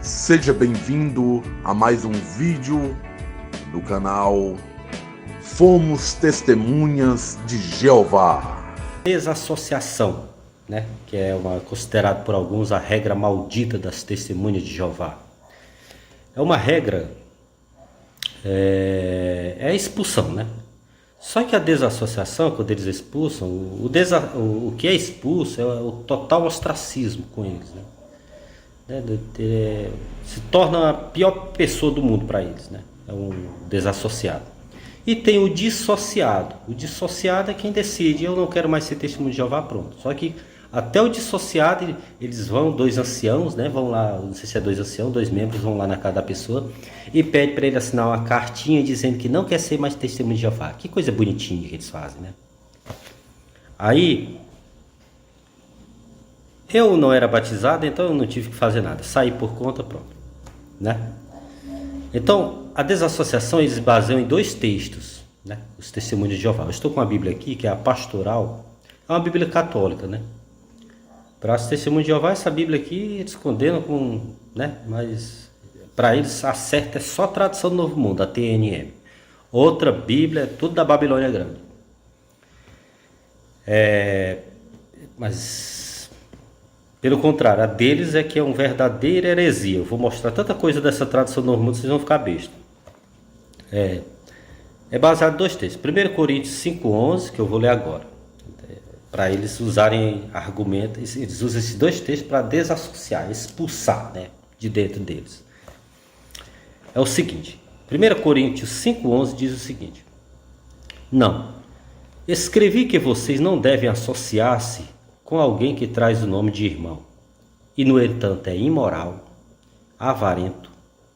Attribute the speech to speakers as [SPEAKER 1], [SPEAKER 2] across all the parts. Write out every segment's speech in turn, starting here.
[SPEAKER 1] Seja bem-vindo a mais um vídeo do canal Fomos Testemunhas de Jeová.
[SPEAKER 2] Desassociação, né? Que é considerado por alguns a regra maldita das testemunhas de Jeová. É uma regra, é a expulsão, né? Só que a desassociação, quando eles expulsam, o que é expulso é o total ostracismo com eles, né? Se torna a pior pessoa do mundo para eles, né? É um desassociado. E tem o dissociado. O dissociado é quem decide: eu não quero mais ser testemunho de Jeová, pronto. Só que até o dissociado, eles vão, dois anciãos, né? Vão lá, não sei se é dois anciãos, dois membros, vão lá na casa da pessoa e pede para ele assinar uma cartinha dizendo que não quer ser mais testemunho de Jeová. Que coisa bonitinha que eles fazem, né? Aí, eu não era batizado, então eu não tive que fazer nada. Saí por conta, pronto, né? Então, a desassociação eles baseiam em dois textos, né? Os testemunhos de Jeová. Eu estou com uma Bíblia aqui, que é a Pastoral. É uma Bíblia católica, né? Para os testemunhos de Jeová, essa Bíblia aqui eles condenam com, né? Mas para eles a certa é só a tradução do Novo Mundo, a TNM. Outra Bíblia é tudo da Babilônia Grande. Mas pelo contrário, a deles é que é uma verdadeira heresia. Eu vou mostrar tanta coisa dessa tradução do Novo Mundo, vocês vão ficar bestos. É baseado em dois textos. 1 Coríntios 5,11, que eu vou ler agora. Para eles usarem argumentos, eles usam esses dois textos para desassociar, expulsar, né, de dentro deles. É o seguinte, 1 Coríntios 5,11 diz o seguinte: não, escrevi que vocês não devem associar-se com alguém que traz o nome de irmão, e no entanto é imoral, avarento,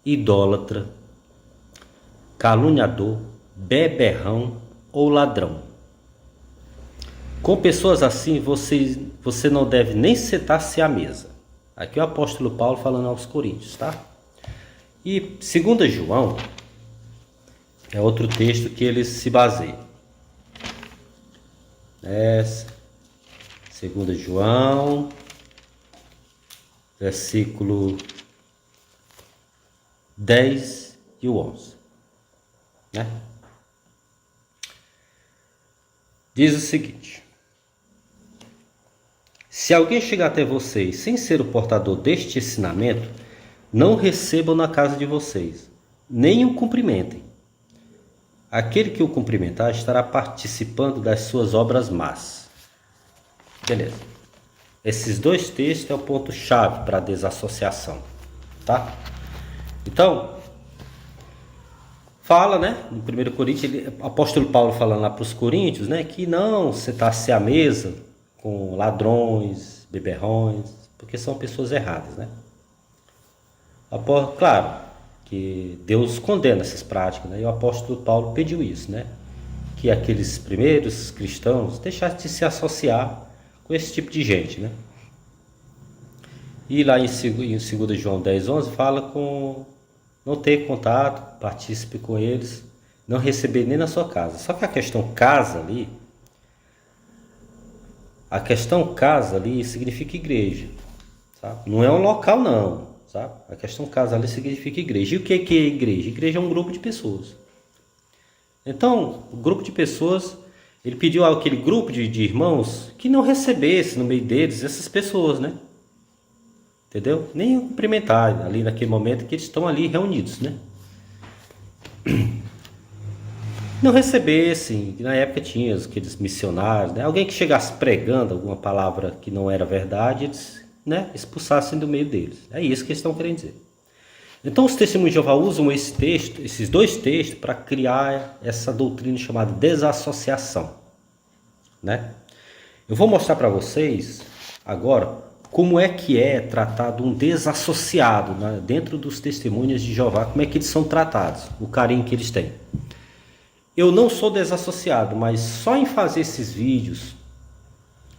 [SPEAKER 2] idólatra, caluniador, beberrão ou ladrão. Com pessoas assim, você não deve nem sentar-se à mesa. Aqui é o apóstolo Paulo falando aos Coríntios, tá? E 2 João é outro texto que eles se baseiam. 2 João, versículo 10 e o 11, né? Diz o seguinte: se alguém chegar até vocês sem ser o portador deste ensinamento, não recebam na casa de vocês, nem o cumprimentem. Aquele que o cumprimentar estará participando das suas obras más. Beleza. Esses dois textos é o ponto-chave para a desassociação, tá? Então, fala, né, no 1 Coríntios, o apóstolo Paulo falando lá para os coríntios, né, que não sentar-se à mesa com ladrões, beberrões, porque são pessoas erradas, né? Claro que Deus condena essas práticas, né? E o apóstolo Paulo pediu isso, né? Que aqueles primeiros cristãos deixassem de se associar com esse tipo de gente, né? E lá em 2 João 10,11 fala com não ter contato, participe com eles, não receber nem na sua casa. Só que a questão casa ali significa igreja, sabe? Não é um local não, sabe? A questão casa ali significa igreja. E o que é igreja? Igreja é um grupo de pessoas. Então, o grupo de pessoas, ele pediu àquele grupo de irmãos que não recebesse no meio deles essas pessoas, né? Entendeu? Nem cumprimentar ali naquele momento que eles estão ali reunidos, né? Não recebessem, na época tinha aqueles missionários, né? Alguém que chegasse pregando alguma palavra que não era verdade, eles, né, expulsassem do meio deles. É isso que eles estão querendo dizer. Então os testemunhos de Jeová usam esses dois textos para criar essa doutrina chamada desassociação, né? Eu vou mostrar para vocês agora como é que é tratado um desassociado, né, dentro dos testemunhos de Jeová, como é que eles são tratados, o carinho que eles têm. Eu não sou desassociado, mas só em fazer esses vídeos,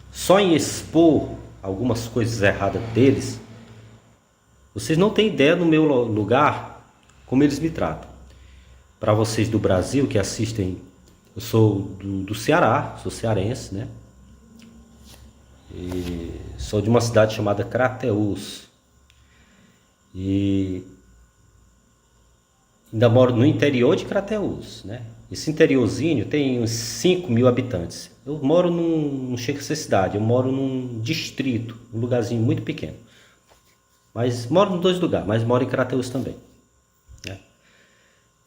[SPEAKER 2] só em expor algumas coisas erradas deles, vocês não têm ideia no meu lugar como eles me tratam. Para vocês do Brasil que assistem, eu sou do Ceará, sou cearense, né? E sou de uma cidade chamada Crateús. E ainda moro no interior de Crateús, né? Esse interiorzinho tem uns 5 mil habitantes. Eu moro não chega a ser cidade, eu moro num distrito, um lugarzinho muito pequeno. Mas moro em 2 lugares, mas moro em Crateús também, né?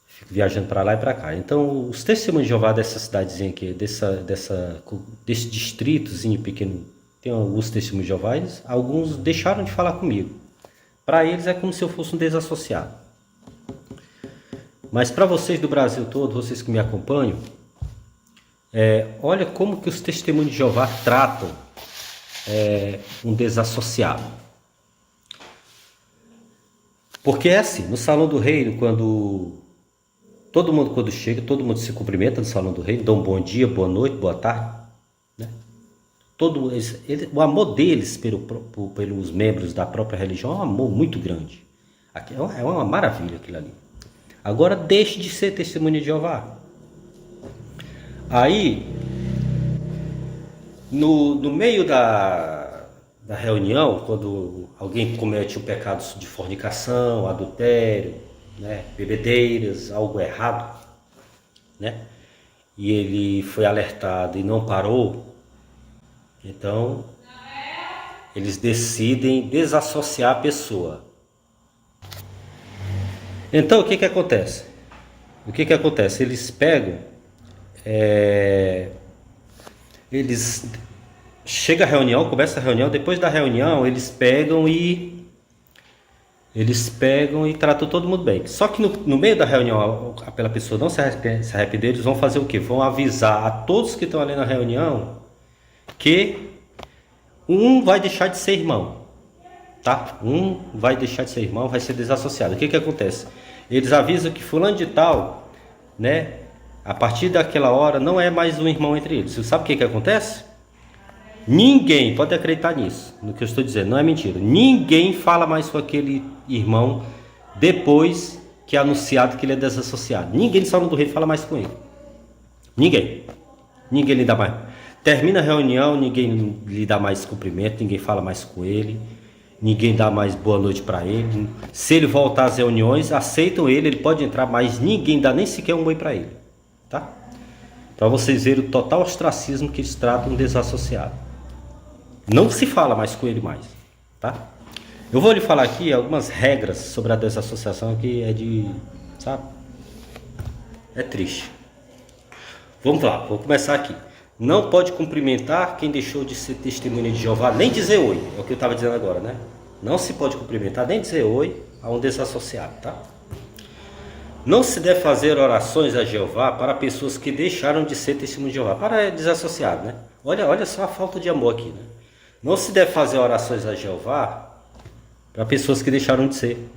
[SPEAKER 2] Fico viajando para lá e para cá. Então, os testemunhos de Jeová dessa cidadezinha aqui, desse distritozinho pequeno, tem alguns testemunhos de Jeová, alguns deixaram de falar comigo. Para eles é como se eu fosse um desassociado. Mas para vocês do Brasil todo, vocês que me acompanham, olha como que os testemunhos de Jeová tratam um desassociado. Porque é assim, no Salão do Reino, quando chega, todo mundo se cumprimenta no Salão do Reino, dá um bom dia, boa noite, boa tarde, né? O amor deles pelos membros da própria religião é um amor muito grande. É uma maravilha aquilo ali. Agora deixe de ser testemunha de Jeová. Aí, no meio da reunião, quando alguém comete o pecado de fornicação, adultério, né, bebedeiras, algo errado, né, e ele foi alertado e não parou, então eles decidem desassociar a pessoa. Então o que acontece? Eles pegam, chega a reunião, começa a reunião, depois da reunião eles pegam e tratam todo mundo bem. Só que no meio da reunião, pela pessoa não se arrepender, eles vão fazer o quê? Vão avisar a todos que estão ali na reunião que um vai deixar de ser irmão, tá? Um vai deixar de ser irmão, vai ser desassociado. O que acontece? Eles avisam que fulano de tal, né, a partir daquela hora não é mais um irmão entre eles. Você sabe o que acontece? Ninguém pode acreditar nisso, no que eu estou dizendo, não é mentira. Ninguém fala mais com aquele irmão depois que é anunciado que ele é desassociado. Ninguém do Salão do Rei fala mais com ele. Ninguém lhe dá mais. Termina a reunião, ninguém lhe dá mais cumprimento, ninguém fala mais com ele, ninguém dá mais boa noite para ele. Se ele voltar às reuniões, aceitam ele pode entrar, mas ninguém dá nem sequer um oi para ele, tá? Para vocês verem o total ostracismo que eles tratam um desassociado. Não se fala mais com ele mais, tá? Eu vou lhe falar aqui algumas regras sobre a desassociação que sabe? É triste. Vamos lá, vou começar aqui. Não pode cumprimentar quem deixou de ser testemunha de Jeová, nem dizer oi, é o que eu estava dizendo agora, né? Não se pode cumprimentar, nem dizer oi a um desassociado, tá? Não se deve fazer orações a Jeová para pessoas que deixaram de ser testemunha de Jeová, para desassociado, né? Olha só a falta de amor aqui, né? Não se deve fazer orações a Jeová para pessoas que deixaram de ser.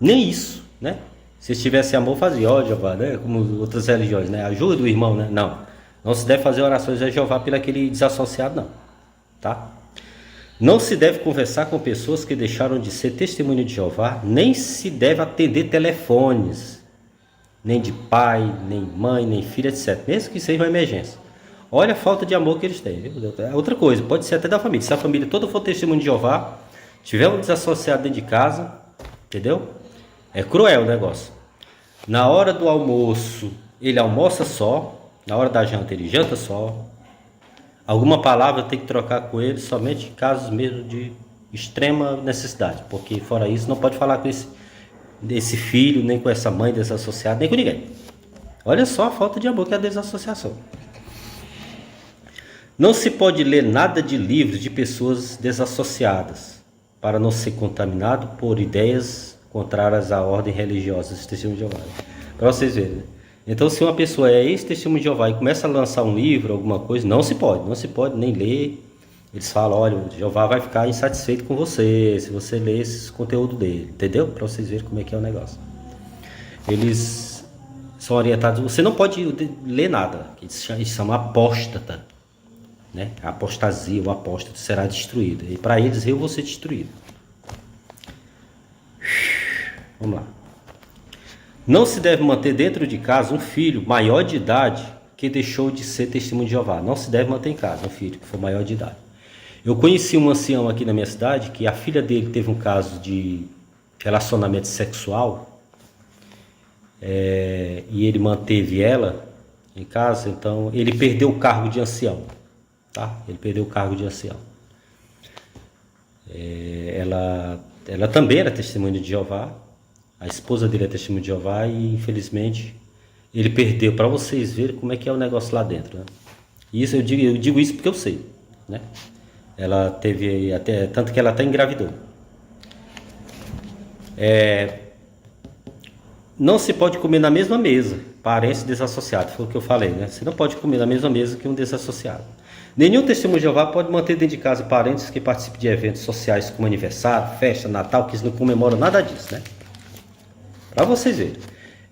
[SPEAKER 2] Nem isso, né? Se tivesse amor, fazia, ó Jeová, né? Como outras religiões, né? Ajuda o irmão, né? Não se deve fazer orações a Jeová pelo aquele desassociado, não, tá? Não se deve conversar com pessoas que deixaram de ser testemunha de Jeová, nem se deve atender telefones, nem de pai, nem mãe, nem filho, etc. Mesmo que seja uma emergência. Olha a falta de amor que eles têm. É outra coisa, pode ser até da família. Se a família toda for testemunha de Jeová, tiver um desassociado dentro de casa, entendeu? É cruel o negócio. Na hora do almoço, ele almoça só. Na hora da janta, ele janta só. Alguma palavra tem que trocar com ele somente em casos mesmo de extrema necessidade. Porque fora isso, não pode falar com esse filho, nem com essa mãe desassociada, nem com ninguém. Olha só a falta de amor que é a desassociação. Não se pode ler nada de livros de pessoas desassociadas, para não ser contaminado por ideias contrárias à ordem religiosa dos testemunhos de Jeová. Para vocês verem, né? Então, se uma pessoa é ex-testemunho de Jeová e começa a lançar um livro, alguma coisa, não se pode nem ler. Eles falam, olha, o Jeová vai ficar insatisfeito com você, se você ler esse conteúdo dele, entendeu? Para vocês verem como é que é o negócio. Eles são orientados, você não pode ler nada, eles chamam apóstata, né? A apostasia, o apóstata será destruído. E para eles, eu vou ser destruído. Vamos lá. Não se deve manter dentro de casa um filho maior de idade que deixou de ser testemunho de Jeová. Não se deve manter em casa um filho que for maior de idade. Eu conheci um ancião aqui na minha cidade que a filha dele teve um caso de relacionamento sexual, e ele manteve ela em casa, então ele perdeu o cargo de ancião, tá? Ele perdeu o cargo de ancião. Ela também era testemunha de Jeová, a esposa dele é testemunha de Jeová e infelizmente ele perdeu, para vocês verem como é que é o negócio lá dentro, né? Isso eu digo isso porque eu sei, né? Ela teve até, tanto que ela até engravidou. Não se pode comer na mesma mesa, parentes desassociados, foi o que eu falei, né? Você não pode comer na mesma mesa que um desassociado. Nenhum testemunho de Jeová pode manter dentro de casa parentes que participem de eventos sociais como aniversário, festa, Natal, que não comemoram nada disso, né? Para vocês verem.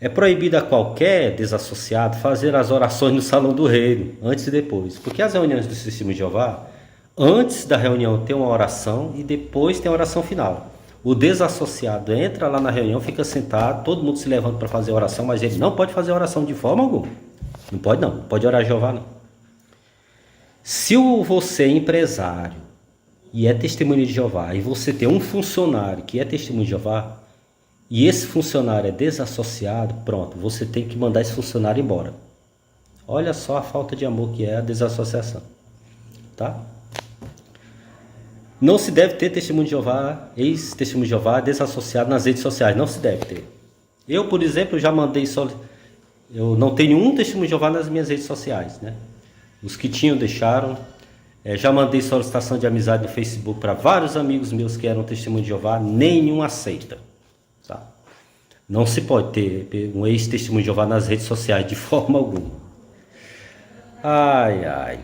[SPEAKER 2] É proibido a qualquer desassociado fazer as orações no salão do reino, antes e depois. Porque as reuniões do testemunho de Jeová, antes da reunião tem uma oração e depois tem a oração final. O desassociado entra lá na reunião, fica sentado, todo mundo se levanta para fazer a oração, mas ele não pode fazer a oração de forma alguma. Não pode não, pode orar a Jeová não. Se você é empresário e é testemunho de Jeová, e você tem um funcionário que é testemunho de Jeová, e esse funcionário é desassociado, pronto, você tem que mandar esse funcionário embora. Olha só a falta de amor que é a desassociação, tá? Não se deve ter testemunho de Jeová, ex-testemunho de Jeová, desassociado nas redes sociais, não se deve ter. Eu, por exemplo, já mandei eu não tenho um testemunho de Jeová nas minhas redes sociais, né? Os que tinham deixaram. Já mandei solicitação de amizade no Facebook para vários amigos meus que eram testemunho de Jeová, nenhum aceita. Tá? Não se pode ter um ex-testemunho de Jeová nas redes sociais de forma alguma. Ai, ai.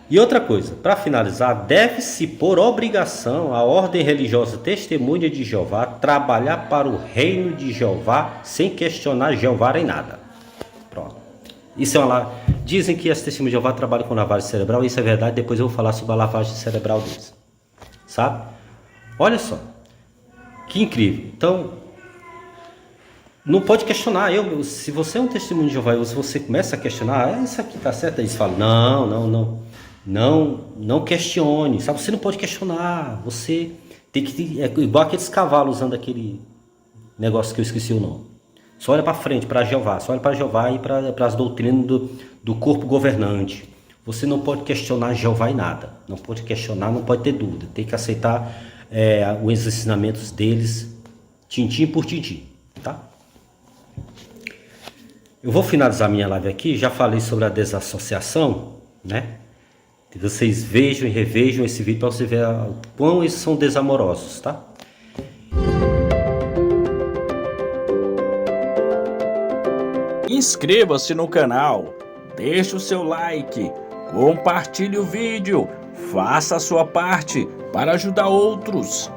[SPEAKER 2] E outra coisa, para finalizar, deve-se por obrigação a ordem religiosa testemunha de Jeová trabalhar para o reino de Jeová sem questionar Jeová em nada. Pronto. Isso é uma... Dizem que as testemunhas de Jeová trabalham com lavagem cerebral, isso é verdade, depois eu vou falar sobre a lavagem cerebral deles. Sabe? Olha só. Que incrível. Então, não pode questionar. Se você é um testemunho de Jeová e você começa a questionar, isso aqui está certo, eles falam, não questione, sabe? Você não pode questionar, você tem que... É igual aqueles cavalos usando aquele negócio que eu esqueci o nome. Só olha para frente, para Jeová, só olha para Jeová e para as doutrinas do corpo governante. Você não pode questionar Jeová em nada, não pode questionar, não pode ter dúvida, tem que aceitar os ensinamentos deles, tintim por tintim, tá? Eu vou finalizar minha live aqui, já falei sobre a desassociação, né? Que vocês vejam e revejam esse vídeo para você ver o quão eles são desamorosos, tá?
[SPEAKER 3] Inscreva-se no canal, deixe o seu like, compartilhe o vídeo, faça a sua parte para ajudar outros.